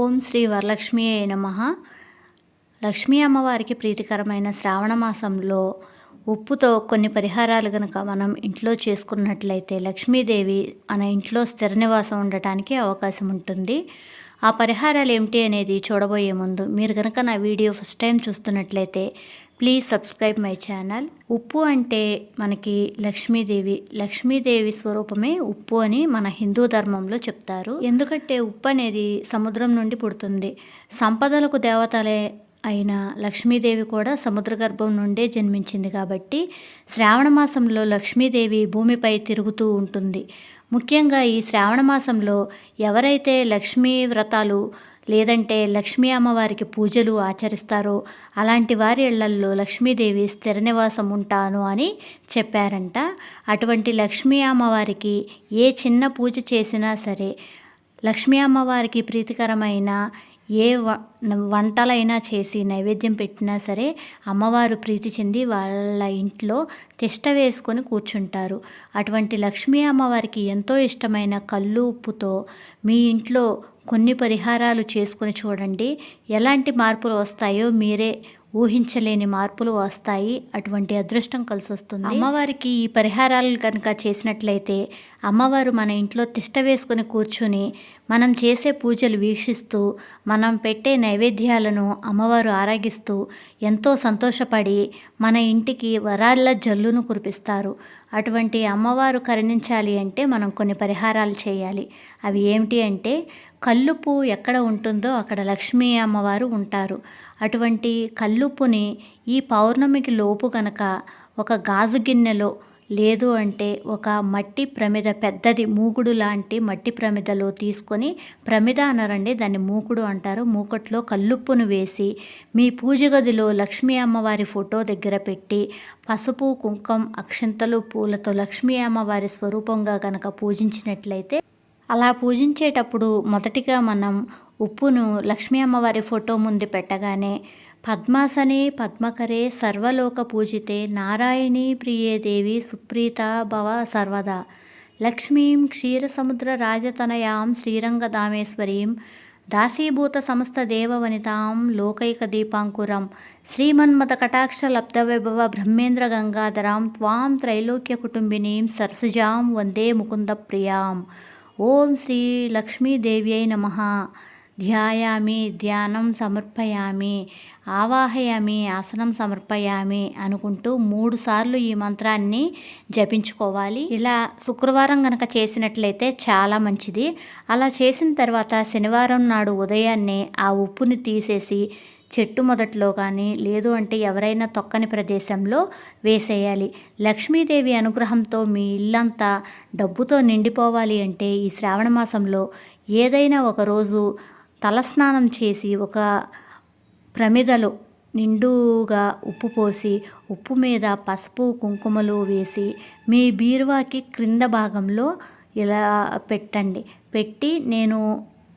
ఓం శ్రీ వరలక్ష్మియే నమః. లక్ష్మీ అమ్మవారికి ప్రీతికరమైన శ్రావణ మాసంలో ఉప్పుతో కొన్ని పరిహారాలు గనక మనం ఇంట్లో చేసుకున్నట్లయితే లక్ష్మీదేవి మన ఇంట్లో స్థిర నివాసం ఉండటానికి అవకాశం ఉంటుంది. ఆ పరిహారాలు ఏమిటి అనేది చూడబోయే ముందు మీరు గనక నా వీడియో ఫస్ట్ టైం చూస్తున్నట్లయితే ప్లీజ్ సబ్స్క్రైబ్ మై ఛానల్. ఉప్పు అంటే మనకి లక్ష్మీదేవి స్వరూపమే ఉప్పు అని మన హిందూ ధర్మంలో చెప్తారు. ఎందుకంటే ఉప్పు అనేది సముద్రం నుండి పుడుతుంది. సంపదలకు దేవతలే అయిన లక్ష్మీదేవి కూడా సముద్ర గర్భం నుండే జన్మించింది కాబట్టి శ్రావణ మాసంలో లక్ష్మీదేవి భూమిపై తిరుగుతూ ఉంటుంది. ముఖ్యంగా ఈ శ్రావణ మాసంలో ఎవరైతే లక్ష్మీ వ్రతాలు లేదంటే లక్ష్మీ అమ్మవారికి పూజలు ఆచరిస్తారో అలాంటి వారి ఇళ్లల్లో లక్ష్మీదేవి స్థిర నివాసం ఉంటాను అని చెప్పారంట. అటువంటి లక్ష్మీ అమ్మవారికి ఏ చిన్న పూజ చేసినా సరే, లక్ష్మీ అమ్మవారికి ప్రీతికరమైన ఏ వంటలైనా చేసి నైవేద్యం పెట్టినా సరే అమ్మవారు ప్రీతి చెంది వాళ్ళ ఇంట్లో తిష్ట వేసుకొని కూర్చుంటారు. అటువంటి లక్ష్మీ అమ్మవారికి ఎంతో ఇష్టమైన కల్లు ఉప్పుతో మీ ఇంట్లో కొన్ని పరిహారాలు చేసుకుని చూడండి. ఎలాంటి మార్పులు వస్తాయో మీరే ఊహించలేని మార్పులు వస్తాయి. అటువంటి అదృష్టం కలిసి వస్తుంది. అమ్మవారికి ఈ పరిహారాలు కనుక చేసినట్లయితే అమ్మవారు మన ఇంట్లో తిష్ట వేసుకుని కూర్చుని మనం చేసే పూజలు వీక్షిస్తూ మనం పెట్టే నైవేద్యాలను అమ్మవారు ఆరాగిస్తూ ఎంతో సంతోషపడి మన ఇంటికి వరాల జల్లును కురిపిస్తారు. అటువంటి అమ్మవారు కరుణించాలి అంటే మనం కొన్ని పరిహారాలు చేయాలి. అవి ఏమిటి అంటే, కల్లుప్పు ఎక్కడ ఉంటుందో అక్కడ లక్ష్మీ అమ్మవారు ఉంటారు. అటువంటి కల్లుప్పుని ఈ పౌర్ణమికి లోపు కనుక ఒక గాజు గిన్నెలో లేదు అంటే ఒక మట్టి ప్రమిద, పెద్దది మూకుడు లాంటి మట్టి ప్రమిదలో తీసుకొని, ప్రమిద అనరండి దాన్ని మూకుడు అంటారు, మూకట్లో కల్లుప్పును వేసి మీ పూజ గదిలో లక్ష్మీ అమ్మవారి ఫోటో దగ్గర పెట్టి పసుపు, కుంకం, అక్షంతలు, పూలతో లక్ష్మీ అమ్మవారి స్వరూపంగా కనుక పూజించినట్లయితే, అలా పూజించేటప్పుడు మొదటిగా మనం ఉప్పును లక్ష్మీ అమ్మవారి ఫోటో ముందు పెట్టగానే పద్మాసనే పద్మకరే సర్వలోక పూజితే నారాయణీ ప్రియే దేవి సుప్రీత భవ సర్వదా లక్ష్మీం క్షీరసముద్ర రాజతనయాం శ్రీరంగదామేశ్వరీం దాసీభూత సమస్త దేవవనితాం లోకైక దీపాంకురం శ్రీమన్మత కటాక్ష లబ్ధ వైభవ బ్రహ్మేంద్ర గంగాధరాం త్వాం త్రైలోక్య కుటుంబినీం సరసిజాం వందే ముకుంద ప్రియాం. ఓం శ్రీ లక్ష్మీదేవ్యై నమః. ధ్యాయామి, ధ్యానం సమర్పయామి, ఆవాహయామి, ఆసనం సమర్పయామి అనుకుంటూ 3 సార్లు ఈ మంత్రాన్ని జపించుకోవాలి. ఇలా శుక్రవారం కనుక చేసినట్లయితే చాలా మంచిది. అలా చేసిన తర్వాత శనివారం నాడు ఉదయాన్నే ఆ ఉప్పుని తీసేసి చెట్టు మొదట్లో కానీ లేదు అంటే ఎవరైనా తొక్కని ప్రదేశంలో వేసేయాలి. లక్ష్మీదేవి అనుగ్రహంతో మీ ఇల్లంతా డబ్బుతో నిండిపోవాలి అంటే ఈ శ్రావణ మాసంలో ఏదైనా ఒకరోజు తలస్నానం చేసి ఒక ప్రమిదలో నిండుగా ఉప్పు పోసి ఉప్పు మీద పసుపు, కుంకుమలు వేసి మీ బీరువాకి క్రింద భాగంలో ఇలా పెట్టండి. పెట్టి నేను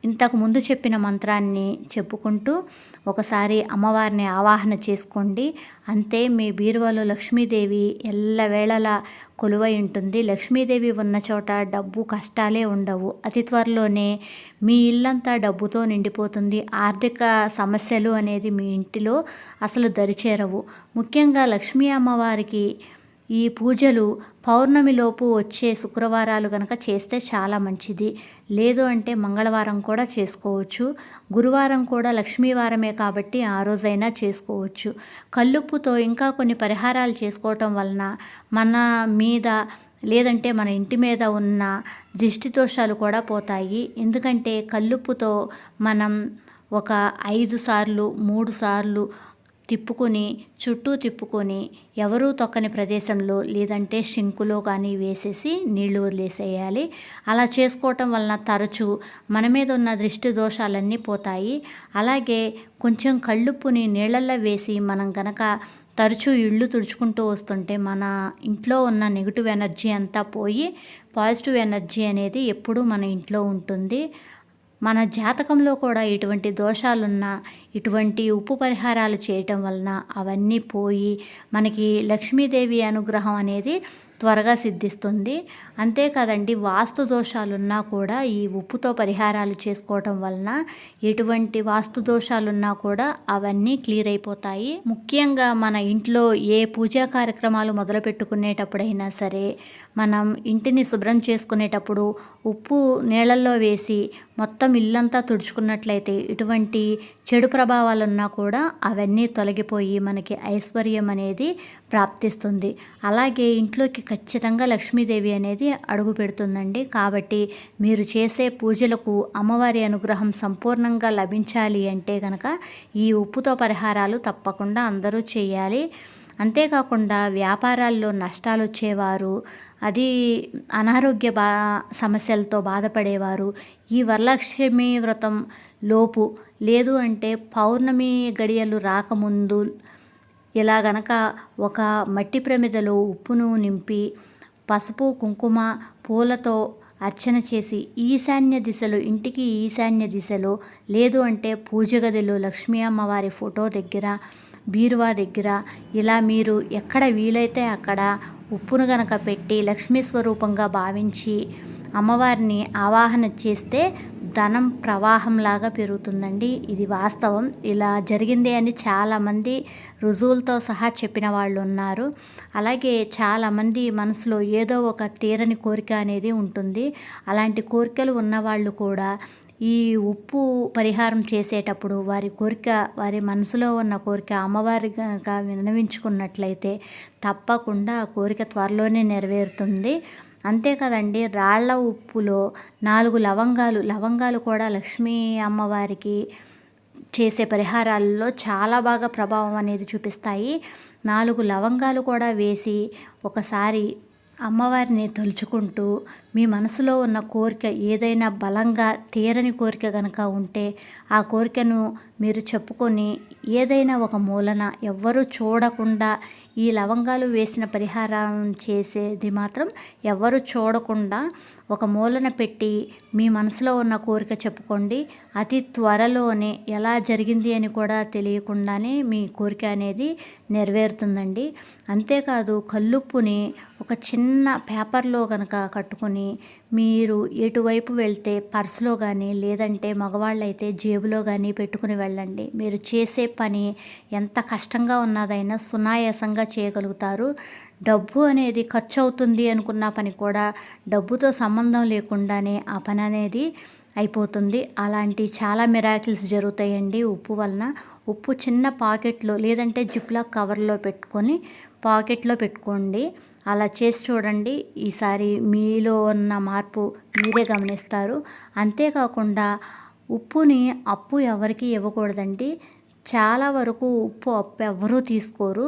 ఇంతకు ముందు చెప్పిన మంత్రాన్ని చెప్పుకుంటూ ఒకసారి అమ్మవారిని ఆవాహన చేసుకోండి. అంతే, మీ బీరువాలో లక్ష్మీదేవి ఎల్లవేళలా కొలువై ఉంటుంది. లక్ష్మీదేవి ఉన్న చోట డబ్బు కష్టాలే ఉండవు. అతి త్వరలోనే మీ ఇల్లంతా డబ్బుతో నిండిపోతుంది. ఆర్థిక సమస్యలు అనేది మీ ఇంటిలో అసలు దరిచేరవు. ముఖ్యంగా లక్ష్మీ అమ్మవారికి ఈ పూజలు పౌర్ణమిలోపు వచ్చే శుక్రవారాలు కనుక చేస్తే చాలా మంచిది. లేదు అంటే మంగళవారం కూడా చేసుకోవచ్చు. గురువారం కూడా లక్ష్మీవారమే కాబట్టి ఆ రోజైనా చేసుకోవచ్చు. కల్లుప్పుతో ఇంకా కొన్ని పరిహారాలు చేసుకోవటం వలన మన మీద లేదంటే మన ఇంటి మీద ఉన్న దిష్టి దోషాలు కూడా పోతాయి. ఎందుకంటే కల్లుప్పుతో మనం ఒక 5 సార్లు 3 సార్లు చుట్టూ తిప్పుకొని ఎవరూ తొక్కని ప్రదేశంలో లేదంటే షింకులో కానీ వేసేసి నీళ్లు వదిలేసేయాలి. అలా చేసుకోవటం వలన తరచూ మన మీద ఉన్న దృష్టి దోషాలన్నీ పోతాయి. అలాగే కొంచెం కళ్ళుప్పుని నీళ్ళల్లో వేసి మనం గనక తరచూ ఇళ్ళు తుడుచుకుంటూ వస్తుంటే మన ఇంట్లో ఉన్న నెగిటివ్ ఎనర్జీ అంతా పోయి పాజిటివ్ ఎనర్జీ అనేది ఎప్పుడూ మన ఇంట్లో ఉంటుంది. మన జాతకంలో కూడా ఇటువంటి దోషాలున్నా ఇటువంటి ఉప్పు పరిహారాలు చేయటం వలన అవన్నీ పోయి మనకి లక్ష్మీదేవి అనుగ్రహం అనేది త్వరగా సిద్ధిస్తుంది. అంతేకాదండి, వాస్తు దోషాలున్నా కూడా ఈ ఉప్పుతో పరిహారాలు చేసుకోవటం వలన ఎటువంటి వాస్తు దోషాలున్నా కూడా అవన్నీ క్లియర్ అయిపోతాయి. ముఖ్యంగా మన ఇంట్లో ఏ పూజా కార్యక్రమాలు మొదలుపెట్టుకునేటప్పుడైనా సరే, మనం ఇంటిని శుభ్రం చేసుకునేటప్పుడు ఉప్పు నీళ్ళల్లో వేసి మొత్తం ఇల్లంతా తుడుచుకున్నట్లయితే ఇటువంటి చెడు ప్రభావాలున్నా కూడా అవన్నీ తొలగిపోయి మనకి ఐశ్వర్యం అనేది ప్రాప్తిస్తుంది. అలాగే ఇంట్లోకి ఖచ్చితంగా లక్ష్మీదేవి అనేది అడుగు పెడుతుందండి. కాబట్టి మీరు చేసే పూజలకు అమ్మవారి అనుగ్రహం సంపూర్ణంగా లభించాలి అంటే కనుక ఈ ఉప్పుతో పరిహారాలు తప్పకుండా అందరూ చేయాలి. అంతేకాకుండా వ్యాపారాల్లో నష్టాలు వచ్చేవారు, అది అనారోగ్య సమస్యలతో బాధపడేవారు ఈ వరలక్ష్మి వ్రతం లోపు, లేదు అంటే పౌర్ణమి గడియలు రాకముందు ఇలా గనక ఒక మట్టి ప్రమిదలో ఉప్పును నింపి పసుపు కుంకుమ పూలతో అర్చన చేసి ఈశాన్య దిశలో, ఇంటికి ఈశాన్య దిశలో, లేదు అంటే పూజ గదిలో లక్ష్మీ అమ్మవారి ఫోటో దగ్గర, బీరువా దగ్గర ఇలా మీరు ఎక్కడ వీలైతే అక్కడ ఉప్పును గనక పెట్టి లక్ష్మీ స్వరూపంగా భావించి అమ్మవారిని ఆవాహన చేస్తే ధనం ప్రవాహంలాగా పెరుగుతుందండి. ఇది వాస్తవం. ఇలా జరిగింది అని చాలామంది రుజువులతో సహా చెప్పిన వాళ్ళు ఉన్నారు. అలాగే చాలామంది మనసులో ఏదో ఒక తీరని కోరిక అనేది ఉంటుంది. అలాంటి కోరికలు ఉన్నవాళ్ళు కూడా ఈ ఉప్పు పరిహారం చేసేటప్పుడు వారి కోరిక, వారి మనసులో ఉన్న కోరిక అమ్మవారి కనుక విన్నవించుకున్నట్లయితే తప్పకుండా ఆ కోరిక త్వరలోనే నెరవేరుతుంది. అంతేకాదండి, రాళ్ల ఉప్పులో 4 లవంగాలు కూడా లక్ష్మీ అమ్మవారికి చేసే పరిహారాల్లో చాలా బాగా ప్రభావం అనేది చూపిస్తాయి. 4 లవంగాలు కూడా వేసి ఒకసారి అమ్మవారిని తలుచుకుంటూ మీ మనసులో ఉన్న కోరిక ఏదైనా బలంగా తీరని కోరిక కనుక ఉంటే ఆ కోరికను మీరు చెప్పుకొని ఏదైనా ఒక మూలన ఎవ్వరూ చూడకుండా, ఈ లవంగాలు వేసిన పరిహారం చేసేది మాత్రం ఎవ్వరూ చూడకుండా ఒక మూలన పెట్టి మీ మనసులో ఉన్న కోరిక చెప్పుకోండి. అతి త్వరలోనే ఎలా జరిగింది అని కూడా తెలియకుండానే మీ కోరిక అనేది నెరవేరుతుందండి. అంతేకాదు, కల్లుప్పుని ఒక చిన్న పేపర్లో కనుక కట్టుకొని మీరు ఎటువైపు వెళ్తే పర్సులో కానీ, లేదంటే మగవాళ్ళైతే జేబులో కానీ పెట్టుకుని వెళ్ళండి. మీరు చేసే పని ఎంత కష్టంగా ఉన్నదైనా సునాయాసంగా చేయగలుగుతారు. డబ్బు అనేది ఖర్చు అవుతుంది అనుకున్న పని కూడా డబ్బుతో సంబంధం లేకుండానే ఆ పని అనేది అయిపోతుంది. అలాంటి చాలా మిరాకిల్స్ జరుగుతాయండి ఉప్పు వలన. ఉప్పు చిన్న పాకెట్లో, లేదంటే జిప్లాక్ కవర్లో పెట్టుకొని పాకెట్లో పెట్టుకోండి. అలా చేసి చూడండి. ఈసారి మీలో ఉన్న మార్పు మీరే గమనిస్తారు. అంతేకాకుండా ఉప్పుని అప్పు ఎవరికి ఇవ్వకూడదండి. చాలా వరకు ఉప్పు అప్పు ఎవ్వరూ తీసుకోరు.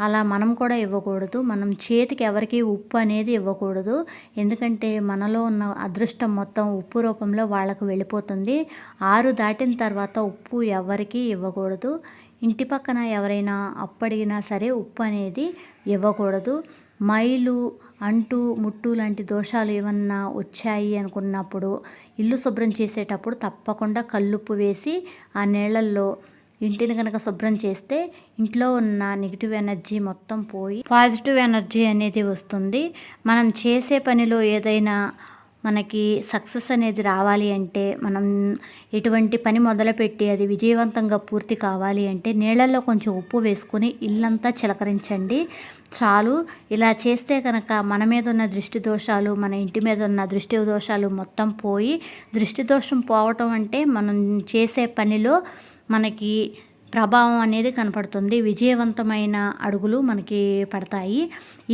అలా మనం కూడా ఇవ్వకూడదు. మనం చేతికి ఎవరికి ఉప్పు అనేది ఇవ్వకూడదు. ఎందుకంటే మనలో ఉన్న అదృష్టం మొత్తం ఉప్పు రూపంలో వాళ్ళకు వెళ్ళిపోతుంది. 6 దాటిన తర్వాత ఉప్పు ఎవరికి ఇవ్వకూడదు. ఇంటి పక్కన ఎవరైనా అప్పు అడిగినా సరే ఉప్పు అనేది ఇవ్వకూడదు. మైలు, అంటు, ముట్టు లాంటి దోషాలు ఏమన్నా వచ్చాయి అనుకున్నప్పుడు ఇల్లు శుభ్రం చేసేటప్పుడు తప్పకుండా కల్లుప్పు వేసి ఆ నీళ్ళల్లో ఇంటిని కనుక శుభ్రం చేస్తే ఇంట్లో ఉన్న నెగిటివ్ ఎనర్జీ మొత్తం పోయి పాజిటివ్ ఎనర్జీ అనేది వస్తుంది. మనం చేసే పనిలో ఏదైనా మనకి సక్సెస్ అనేది రావాలి అంటే, మనం ఎటువంటి పని మొదలుపెట్టి అది విజయవంతంగా పూర్తి కావాలి అంటే నీళ్ళల్లో కొంచెం ఉప్పు వేసుకొని ఇల్లంతా చిలకరించండి చాలు. ఇలా చేస్తే కనుక మన మీద ఉన్న దృష్టి దోషాలు, మన ఇంటి మీద ఉన్న దృష్టి దోషాలు మొత్తం పోయి, దృష్టి దోషం పోవటం అంటే మనం చేసే పనిలో మనకి ప్రభావం అనేది కనపడుతుంది. విజయవంతమైన అడుగులు మనకి పడతాయి.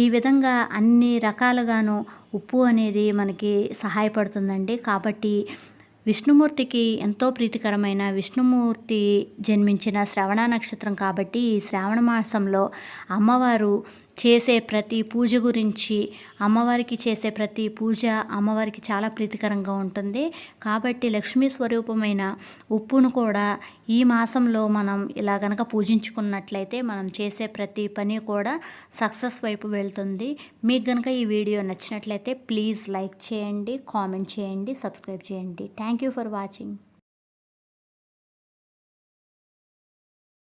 ఈ విధంగా అన్ని రకాలుగాను ఉప్పు అనేది మనకి సహాయపడుతుందండి. కాబట్టి విష్ణుమూర్తికి ఎంతో ప్రీతికరమైన, విష్ణుమూర్తి జన్మించిన శ్రవణ నక్షత్రం కాబట్టి ఈ శ్రావణ మాసంలో అమ్మవారు చేసే ప్రతి పూజ గురించి, అమ్మవారికి చేసే ప్రతి పూజ అమ్మవారికి చాలా ప్రీతికరంగా ఉంటుంది. కాబట్టి లక్ష్మీ స్వరూపమైన ఉప్పును కూడా ఈ మాసంలో మనం ఇలా గనక పూజించుకున్నట్లయితే మనం చేసే ప్రతి పని కూడా సక్సెస్ వైపు వెళ్తుంది. మీకు గనక ఈ వీడియో నచ్చినట్లయితే ప్లీజ్ లైక్ చేయండి, కామెంట్ చేయండి, సబ్స్క్రైబ్ చేయండి. Thank you for watching.